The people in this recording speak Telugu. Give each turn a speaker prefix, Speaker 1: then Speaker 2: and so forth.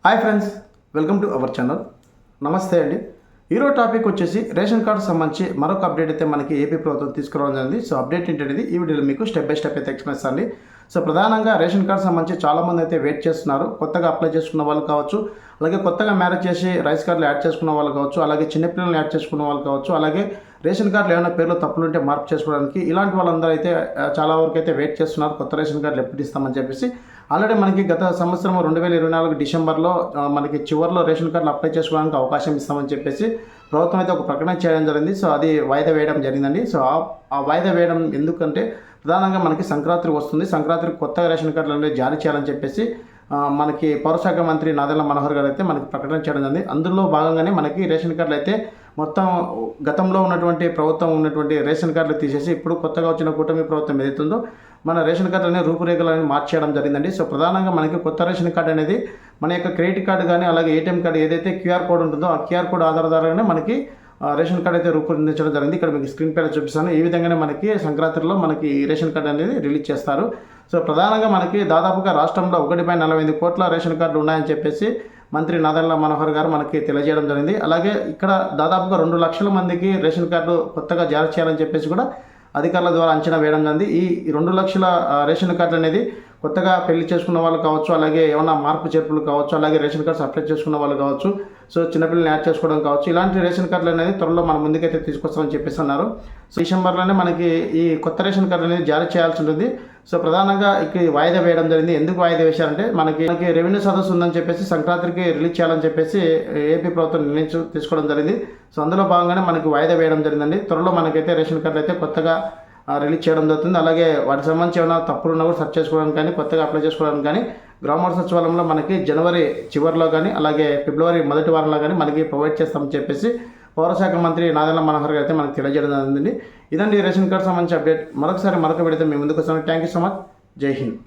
Speaker 1: Hi friends, welcome to our channel. నమస్తే అండి. ఈరోజు టాపిక్ వచ్చేసి రేషన్ కార్డు సంబంధించి మరొక అప్డేట్ అయితే మనకి ఏపీ ప్రభుత్వం తీసుకురావడం జరిగింది. సో అప్డేట్ ఏంటనేది ఈ వీడియోలో మీకు స్టెప్ బై స్టెప్ అయితే ఎక్స్ప్లెయిన్ చేస్తాను. సో ప్రధానంగా రేషన్ కార్డు సంబంధించి చాలామంది అయితే వెయిట్ చేస్తున్నారు. కొత్తగా అప్లై చేసుకున్న వాళ్ళు కావచ్చు, అలాగే కొత్తగా మ్యారేజ్ చేసి రైస్ కార్డులు యాడ్ చేసుకున్న వాళ్ళు కావచ్చు, అలాగే చిన్నపిల్లలు యాడ్ చేసుకున్న వాళ్ళు కావచ్చు, అలాగే రేషన్ కార్డులు ఏమైనా పేర్లు తప్పులుంటే మార్పు చేసుకోవడానికి ఇలాంటి వాళ్ళందరూ అయితే చాలా వరకు అయితే వెయిట్ చేస్తున్నారు. కొత్త రేషన్ కార్డులు ఎప్పుడు ఇస్తామని చెప్పేసి ఆల్రెడీ మనకి గత సంవత్సరం 2024 డిసెంబర్లో మనకి చివరిలో రేషన్ కార్డులు అప్లై చేసుకోవడానికి అవకాశం ఇస్తామని చెప్పేసి ప్రభుత్వం అయితే ఒక ప్రకటన చేయడం జరిగింది. సో అది వాయిదా వేయడం జరిగిందండి. సో ఆ వాయిదా వేయడం ఎందుకంటే ప్రధానంగా మనకి సంక్రాంతి వస్తుంది. సంక్రాంతికి కొత్తగా రేషన్ కార్డులు అనేది జారీ చేయాలని చెప్పేసి మనకి పౌరశాఖ మంత్రి నాదెళ్ల మనోహర్ గారు అయితే మనకి ప్రకటన చేయడం జరిగింది. అందులో భాగంగానే మనకి రేషన్ కార్డులు అయితే మొత్తం గతంలో ఉన్నటువంటి ప్రభుత్వం ఉన్నటువంటి రేషన్ కార్డులు తీసేసి ఇప్పుడు కొత్తగా వచ్చిన కూటమి ప్రభుత్వం ఏదైతుందో మన రేషన్ కార్డు అనేది రూపురేఖలను మార్చేయడం జరిగిందండి. సో ప్రధానంగా మనకి కొత్త రేషన్ కార్డు అనేది మన యొక్క క్రెడిట్ కార్డు కానీ అలాగే ఏటీఎం కార్డు ఏదైతే క్యూఆర్ కోడ్ ఉంటుందో ఆ క్యూఆర్ కోడ్ ఆధారంగానే మనకి రేషన్ కార్డు అయితే రూపొందించడం జరిగింది. ఇక్కడ మీకు స్క్రీన్ పైన చూపిస్తాను. ఈ విధంగానే మనకి సంక్రాంతిలో మనకి రేషన్ కార్డు అనేది రిలీజ్ చేస్తారు. సో ప్రధానంగా మనకి దాదాపుగా రాష్ట్రంలో 1.45 కోట్ల రేషన్ కార్డులు ఉన్నాయని చెప్పేసి మంత్రి నాదెళ్ల మనోహర్ గారు మనకి తెలియజేయడం జరిగింది. అలాగే ఇక్కడ దాదాపుగా 2 లక్షల మందికి రేషన్ కార్డు కొత్తగా జారీ చేయాలని చెప్పేసి కూడా అధికారుల ద్వారా అంచనా వేయడం జరిగింది. ఈ 2 లక్షల రేషన్ కార్డులు అనేది కొత్తగా పెళ్లి చేసుకున్న వాళ్ళు కావచ్చు, అలాగే ఏమైనా మార్పు చేర్పులు కావచ్చు, అలాగే రేషన్ కార్డ్స్ అప్లై చేసుకున్న వాళ్ళు కావచ్చు, సో చిన్నపిల్లల్ని యాడ్ చేసుకోవడం కావచ్చు, ఇలాంటి రేషన్ కార్డులు అనేది త్వరలో మన ముందుకైతే తీసుకొస్తామని చెప్పేసి అన్నారు. సో డిసెంబర్లోనే మనకి ఈ కొత్త రేషన్ కార్డు అనేది జారీ చేయాల్సి ఉంటుంది. సో ప్రధానంగా ఇక్కడ వాయిదా వేయడం జరిగింది. ఎందుకు వాయిదా వేశారంటే మనకి రెవెన్యూ సదస్సు ఉందని చెప్పేసి సంక్రాంతికి రిలీజ్ చేయాలని చెప్పేసి ఏపీ ప్రభుత్వం నిర్ణయం తీసుకోవడం జరిగింది. సో అందులో భాగంగానే మనకి వాయిదా వేయడం జరిగిందండి. త్వరలో మనకైతే రేషన్ కార్డులు అయితే కొత్తగా రిలీజ్ చేయడం జరుగుతుంది. అలాగే వాటికి సంబంధించి ఏమైనా తప్పులు ఉన్నా కూడా సెర్చ్ చేసుకోవడానికి కానీ కొత్తగా అప్లై చేసుకోవడానికి కానీ గ్రామ సచివాలయంలో మనకి జనవరి చివరిలో కానీ అలాగే ఫిబ్రవరి మొదటి వారంలో కానీ మనకి ప్రొవైడ్ చేస్తామని చెప్పేసి పౌరశాఖ మంత్రి నాదెళ్ల మనోహర్ గారు అయితే మనకి తెలియజేయడం జరిగింది. ఇదండి రేషన్ కార్డు సంబంధించి అప్డేట్. మరొక వీడియోతో మేము ముందుకు వస్తాను. Thank you so much. జై హింద్.